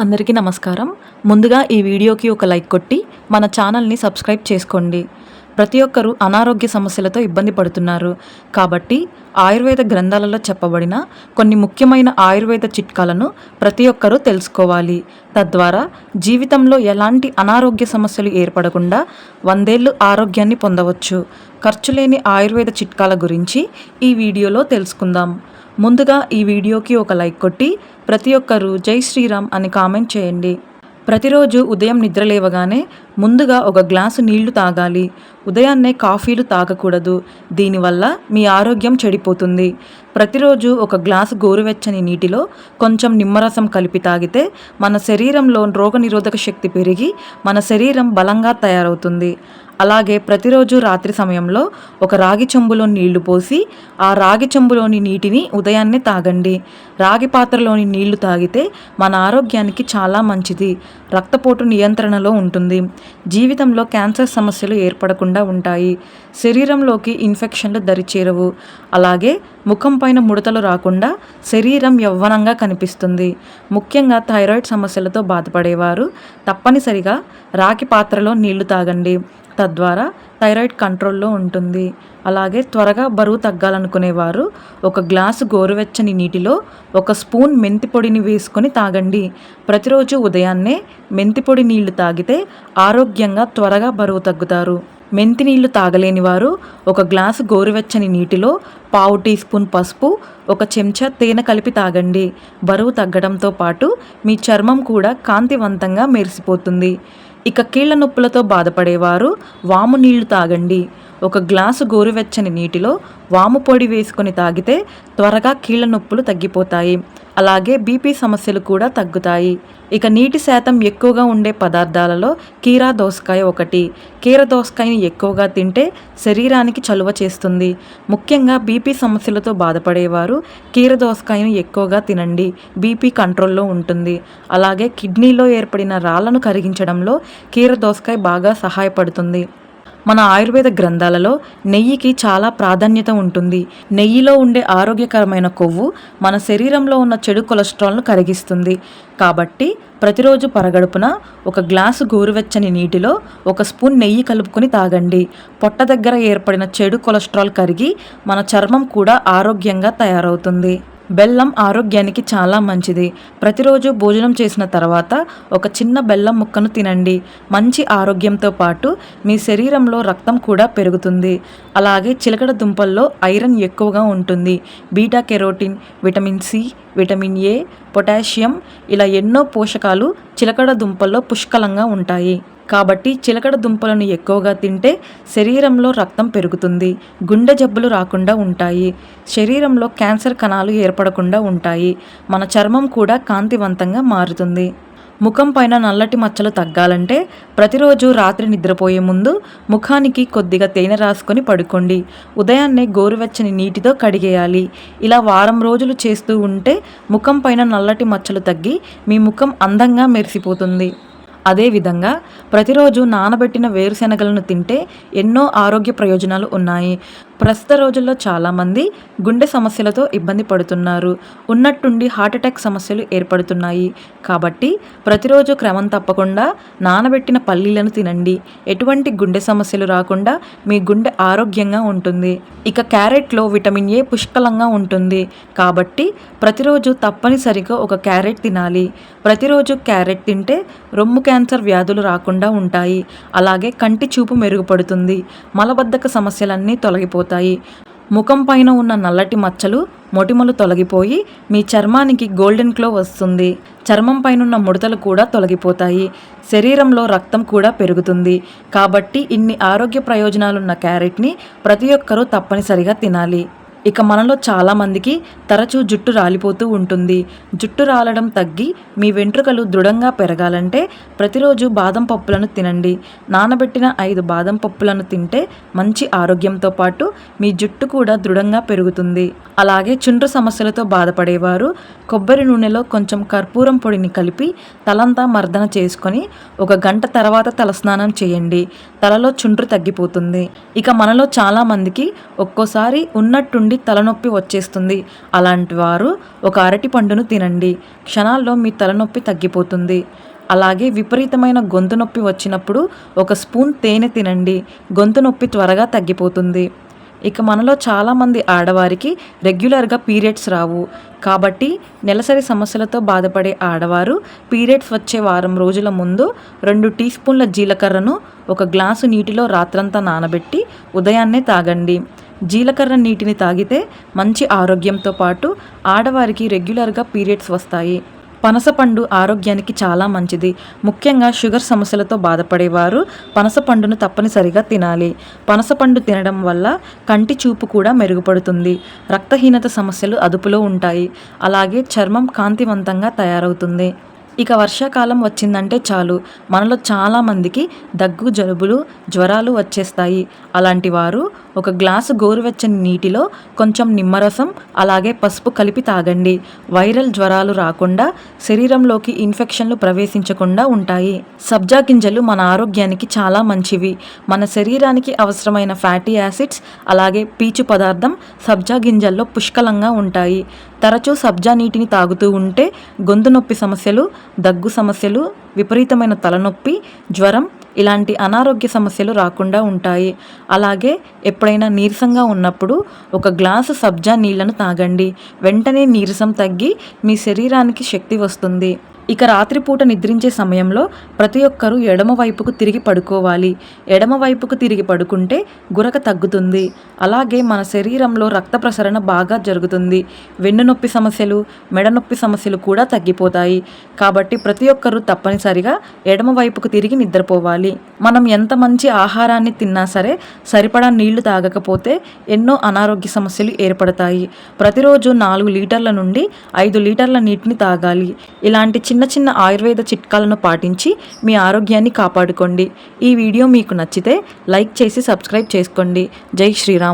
అందరికీ నమస్కారం. ముందుగా ఈ వీడియోకి ఒక లైక్ కొట్టి మన ఛానల్ని సబ్స్క్రైబ్ చేసుకోండి. ప్రతి ఒక్కరూ అనారోగ్య సమస్యలతో ఇబ్బంది పడుతున్నారు. కాబట్టి ఆయుర్వేద గ్రంథాలలో చెప్పబడిన కొన్ని ముఖ్యమైన ఆయుర్వేద చిట్కాలను ప్రతి ఒక్కరూ తెలుసుకోవాలి. తద్వారా జీవితంలో ఎలాంటి అనారోగ్య సమస్యలు ఏర్పడకుండా 100 ఏళ్ళు ఆరోగ్యాన్ని పొందవచ్చు. ఖర్చు లేని ఆయుర్వేద చిట్కాల గురించి ఈ వీడియోలో తెలుసుకుందాం. ముందుగా ఈ వీడియోకి ఒక లైక్ కొట్టి ప్రతి ఒక్కరూ జై శ్రీరామ్ అని కామెంట్ చేయండి. ప్రతిరోజు ఉదయం నిద్ర లేవగానే ముందుగా ఒక గ్లాసు నీళ్లు తాగాలి. ఉదయాన్నే కాఫీలు తాగకూడదు. దీనివల్ల మీ ఆరోగ్యం చెడిపోతుంది. ప్రతిరోజు ఒక గ్లాసు గోరువెచ్చని నీటిలో కొంచెం నిమ్మరసం కలిపి తాగితే మన శరీరంలో రోగనిరోధక శక్తి పెరిగి మన శరీరం బలంగా తయారవుతుంది. అలాగే ప్రతిరోజు రాత్రి సమయంలో ఒక రాగి చెంబులో నీళ్లు పోసి ఆ రాగి చెంబులోని నీటిని ఉదయాన్నే తాగండి. రాగి పాత్రలోని నీళ్లు తాగితే మన ఆరోగ్యానికి చాలా మంచిది. రక్తపోటు నియంత్రణలో ఉంటుంది. జీవితంలో క్యాన్సర్ సమస్యలు ఏర్పడకుండా ఉంటాయి. శరీరంలోకి ఇన్ఫెక్షన్లు దరిచేరవు. అలాగే ముఖం పైన ముడతలు రాకుండా శరీరం యవ్వనంగా కనిపిస్తుంది. ముఖ్యంగా థైరాయిడ్ సమస్యలతో బాధపడేవారు తప్పనిసరిగా రాగి పాత్రలో నీళ్లు తాగండి. తద్వారా థైరాయిడ్ కంట్రోల్లో ఉంటుంది. అలాగే త్వరగా బరువు తగ్గాలనుకునేవారు ఒక గ్లాసు గోరువెచ్చని నీటిలో 1 స్పూన్ మెంతి పొడిని వేసుకొని తాగండి. ప్రతిరోజు ఉదయాన్నే మెంతి పొడి నీళ్లు తాగితే ఆరోగ్యంగా త్వరగా బరువు తగ్గుతారు. మెంతి నీళ్లు తాగలేని వారు ఒక గ్లాసు గోరువెచ్చని నీటిలో 1/2 టీ స్పూన్ పసుపు, 1 చెంచా తేనె కలిపి తాగండి. బరువు తగ్గడంతో పాటు మీ చర్మం కూడా కాంతివంతంగా మెరిసిపోతుంది. ఇక కీళ్ల నొప్పులతో బాధపడేవారు వాము నీళ్లు తాగండి. 1 గ్లాసు గోరువెచ్చని నీటిలో వాము పొడి వేసుకొని తాగితే త్వరగా కీళ్ల నొప్పులు తగ్గిపోతాయి. అలాగే బీపీ సమస్యలు కూడా తగ్గుతాయి. ఇక నీటి శాతం ఎక్కువగా ఉండే పదార్థాలలో కీరా దోసకాయ ఒకటి. కీర దోసకాయని ఎక్కువగా తింటే శరీరానికి చలువ చేస్తుంది. ముఖ్యంగా బీపీ సమస్యలతో బాధపడేవారు కీర దోసకాయను ఎక్కువగా తినండి. బీపీ కంట్రోల్లో ఉంటుంది. అలాగే కిడ్నీలో ఏర్పడిన రాళ్లను కరిగించడంలో కీర దోసకాయ బాగా సహాయపడుతుంది. మన ఆయుర్వేద గ్రంథాలలో నెయ్యికి చాలా ప్రాధాన్యత ఉంటుంది. నెయ్యిలో ఉండే ఆరోగ్యకరమైన కొవ్వు మన శరీరంలో ఉన్న చెడు కొలెస్ట్రాల్ను కరిగిస్తుంది. కాబట్టి ప్రతిరోజు పరగడుపున 1 గ్లాసు గోరువెచ్చని నీటిలో 1 స్పూన్ నెయ్యి కలుపుకొని తాగండి. పొట్ట దగ్గర ఏర్పడిన చెడు కొలెస్ట్రాల్ కరిగి మన చర్మం కూడా ఆరోగ్యంగా తయారవుతుంది. బెల్లం ఆరోగ్యానికి చాలా మంచిది. ప్రతిరోజు భోజనం చేసిన తర్వాత ఒక చిన్న బెల్లం ముక్కను తినండి. మంచి ఆరోగ్యంతో పాటు మీ శరీరంలో రక్తం కూడా పెరుగుతుంది. అలాగే చిలకడ దుంపల్లో ఐరన్ ఎక్కువగా ఉంటుంది. Beta carotene, vitamin C, vitamin A, potassium ఇలా ఎన్నో పోషకాలు చిలకడ దుంపల్లో పుష్కలంగా ఉంటాయి. కాబట్టి చిలకడ దుంపలను ఎక్కువగా తింటే శరీరంలో రక్తం పెరుగుతుంది. గుండె జబ్బులు రాకుండా ఉంటాయి. శరీరంలో క్యాన్సర్ కణాలు ఏర్పడకుండా ఉంటాయి. మన చర్మం కూడా కాంతివంతంగా మారుతుంది. ముఖం పైన నల్లటి మచ్చలు తగ్గాలంటే ప్రతిరోజు రాత్రి నిద్రపోయే ముందు ముఖానికి కొద్దిగా తేనె రాసుకొని పడుకోండి. ఉదయాన్నే గోరువెచ్చని నీటితో కడిగేయాలి. ఇలా వారం రోజులు చేస్తూ ఉంటే ముఖం పైన నల్లటి మచ్చలు తగ్గి మీ ముఖం అందంగా మెరిసిపోతుంది. అదేవిధంగా ప్రతిరోజు నానబెట్టిన వేరుశెనగలను తింటే ఎన్నో ఆరోగ్య ప్రయోజనాలు ఉన్నాయి. ప్రస్తుత రోజుల్లో చాలామంది గుండె సమస్యలతో ఇబ్బంది పడుతున్నారు. ఉన్నట్టుండి హార్ట్అటాక్ సమస్యలు ఏర్పడుతున్నాయి. కాబట్టి ప్రతిరోజు క్రమం తప్పకుండా నానబెట్టిన పల్లీలను తినండి. ఎటువంటి గుండె సమస్యలు రాకుండా మీ గుండె ఆరోగ్యంగా ఉంటుంది. ఇక క్యారెట్లో విటమిన్ ఏ పుష్కలంగా ఉంటుంది. కాబట్టి ప్రతిరోజు తప్పనిసరిగా 1 క్యారెట్ తినాలి. ప్రతిరోజు క్యారెట్ తింటే రొమ్ము క్యాన్సర్ వ్యాధులు రాకుండా ఉంటాయి. అలాగే కంటి చూపు మెరుగుపడుతుంది. మలబద్ధక సమస్యలన్నీ తొలగిపోతాయి. ముఖం పైన ఉన్న నల్లటి మచ్చలు, మొటిమలు తొలగిపోయి మీ చర్మానికి గోల్డెన్ గ్లో వస్తుంది. చర్మం పైనున్న ముడతలు కూడా తొలగిపోతాయి. శరీరంలో రక్తం కూడా పెరుగుతుంది. కాబట్టి ఇన్ని ఆరోగ్య ప్రయోజనాలున్న క్యారెట్ని ప్రతి ఒక్కరూ తప్పనిసరిగా తినాలి. ఇక మనలో చాలామందికి తరచూ జుట్టు రాలిపోతూ ఉంటుంది. జుట్టు రాలడం తగ్గి మీ వెంట్రుకలు దృఢంగా పెరగాలంటే ప్రతిరోజు బాదం పప్పులను తినండి. నానబెట్టిన 5 బాదం పప్పులను తింటే మంచి ఆరోగ్యంతో పాటు మీ జుట్టు కూడా దృఢంగా పెరుగుతుంది. అలాగే చుండ్రు సమస్యలతో బాధపడేవారు కొబ్బరి నూనెలో కొంచెం కర్పూరం పొడిని కలిపి తలంతా మర్దన చేసుకొని 1 గంట తర్వాత తలస్నానం చేయండి. తలలో చుండ్రు తగ్గిపోతుంది. ఇక మనలో చాలామందికి ఒక్కోసారి ఉన్నట్టుండి నుండి తలనొప్పి వచ్చేస్తుంది. అలాంటి వారు ఒక అరటి పండును తినండి. క్షణాల్లో మీ తలనొప్పి తగ్గిపోతుంది. అలాగే విపరీతమైన గొంతు నొప్పి వచ్చినప్పుడు ఒక స్పూన్ తేనె తినండి. గొంతు నొప్పి త్వరగా తగ్గిపోతుంది. ఇక మనలో చాలామంది ఆడవారికి రెగ్యులర్గా పీరియడ్స్ రావు. కాబట్టి నెలసరి సమస్యలతో బాధపడే ఆడవారు పీరియడ్స్ వచ్చే వారం రోజుల ముందు 2 టీ స్పూన్ల జీలకర్రను ఒక గ్లాసు నీటిలో రాత్రంతా నానబెట్టి ఉదయాన్నే తాగండి. జీలకర్ర నీటిని తాగితే మంచి ఆరోగ్యంతో పాటు ఆడవారికి రెగ్యులర్గా పీరియడ్స్ వస్తాయి. పనసపండు ఆరోగ్యానికి చాలా మంచిది. ముఖ్యంగా షుగర్ సమస్యలతో బాధపడేవారు పనసపండును తప్పనిసరిగా తినాలి. పనసపండు తినడం వల్ల కంటి చూపు కూడా మెరుగుపడుతుంది. రక్తహీనత సమస్యలు అదుపులో ఉంటాయి. అలాగే చర్మం కాంతివంతంగా తయారవుతుంది. ఇక వర్షాకాలం వచ్చిందంటే చాలు మనలో చాలామందికి దగ్గు, జలుబులు, జ్వరాలు వచ్చేస్తాయి. అలాంటి వారు ఒక గ్లాసు గోరువెచ్చని నీటిలో కొంచెం నిమ్మరసం అలాగే పసుపు కలిపి తాగండి. వైరల్ జ్వరాలు రాకుండా, శరీరంలోకి ఇన్ఫెక్షన్లు ప్రవేశించకుండా ఉంటాయి. సబ్జా గింజలు మన ఆరోగ్యానికి చాలా మంచివి. మన శరీరానికి అవసరమైన ఫ్యాటీ యాసిడ్స్ అలాగే పీచు పదార్థం సబ్జా గింజల్లో పుష్కలంగా ఉంటాయి. తరచూ సబ్జా నీటిని తాగుతూ ఉంటే గొంతు నొప్పి సమస్యలు, దగ్గు సమస్యలు, విపరీతమైన తలనొప్పి, జ్వరం ఇలాంటి అనారోగ్య సమస్యలు రాకుండా ఉంటాయి. అలాగే ఎప్పుడైనా నీరసంగా ఉన్నప్పుడు ఒక గ్లాసు సబ్జా నీళ్లను తాగండి. వెంటనే నీరసం తగ్గి మీ శరీరానికి శక్తి వస్తుంది. ఇక రాత్రిపూట నిద్రించే సమయంలో ప్రతి ఒక్కరూ ఎడమ వైపుకు తిరిగి పడుకోవాలి. ఎడమ వైపుకు తిరిగి పడుకుంటే గురక తగ్గుతుంది. అలాగే మన శరీరంలో రక్త ప్రసరణ బాగా జరుగుతుంది. వెన్నునొప్పి సమస్యలు, మెడనొప్పి సమస్యలు కూడా తగ్గిపోతాయి. కాబట్టి ప్రతి ఒక్కరూ తప్పనిసరిగా ఎడమ వైపుకు తిరిగి నిద్రపోవాలి. మనం ఎంత మంచి ఆహారాన్ని తిన్నా సరే సరిపడా నీళ్లు తాగకపోతే ఎన్నో అనారోగ్య సమస్యలు ఏర్పడతాయి. ప్రతిరోజు 4 లీటర్ల నుండి 5 లీటర్ల నీటిని తాగాలి. ఇలాంటి చిన్న చిన్న ఆయుర్వేద చిట్కాలను పాటించి మీ ఆరోగ్యాన్ని కాపాడుకోండి. ఈ వీడియో మీకు నచ్చితే లైక్ చేసి సబ్స్క్రైబ్ చేసుకోండి. జై శ్రీరామ్.